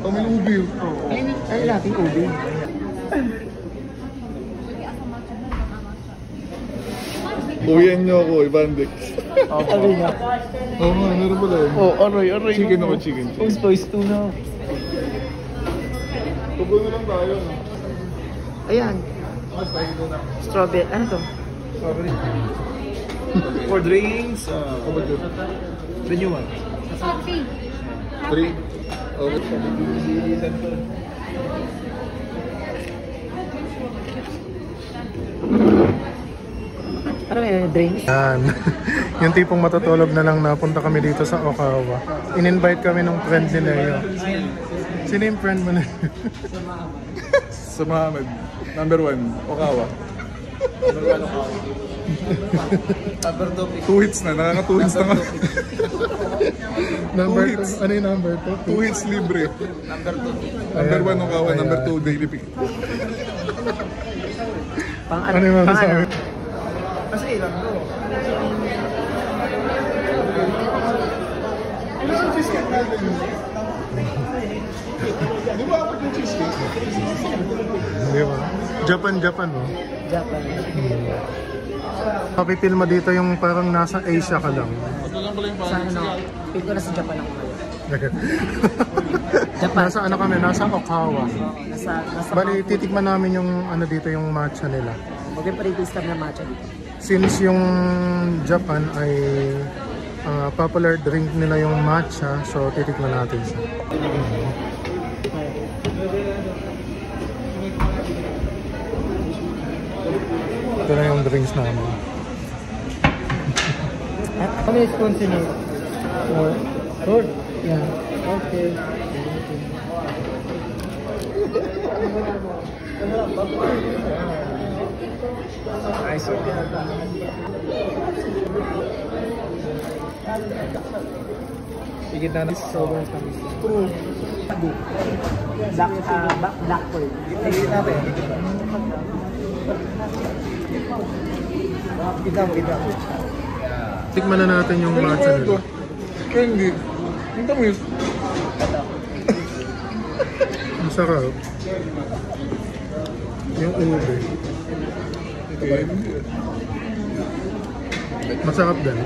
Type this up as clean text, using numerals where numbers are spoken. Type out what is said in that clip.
Oh, may ubi. Ay, natin ubi. Uwihan niyo ako, Ibandex. Aray nga. Oo nga, meron pala yun. Oh, aray. Chicken ako, chicken. Toys to na. Tubo na lang tayo. Ayan. Strawberry. Ano to? Strawberry. For drinks, The new one. 3. Okay. Ano may drinks? Yan. Yung tipong matutulog na lang napunta kami dito sa Okawa. In-invite kami ng friend ni Leo. Sino yung friend mo na? Sa Muhammad. Number 1, Okawa. number 2. 2 hits na, nakaka 2 hits na ka. Number 2 hits. Ano yung number 2? 2 hits libre. Number 2. Number 1 Okawa, number 2 daily pick. Ano yung masasabi? Kasi ilang to. Ano sa cheesecake natin? Di ba apat yung cheesecake? Di ba? Japan, no? Japan. Pakipilma dito yung parang nasa Asia ka lang. Ano lang pala yung Sa ano? Pili ko na sa Japan ako. Japan. Nasa ano kami? Nasa Okawa. Nasa Bali, titikman namin yung ano dito, yung matcha nila. Mag-pre-taste na matcha dito. Since yung Japan ay popular drink nila yung matcha, so titikman natin siya. Ito na yung drinks namin. How many spoons in it? 4? Yeah. Okay. Nice one. Higit na na. Sobrang tamis. Black pearl. Higit natin. Kita mo. Tikman na natin yung matcha nila. Candy. Ang tamis. Ang sarap. Yung ube. Okay. Masarap din.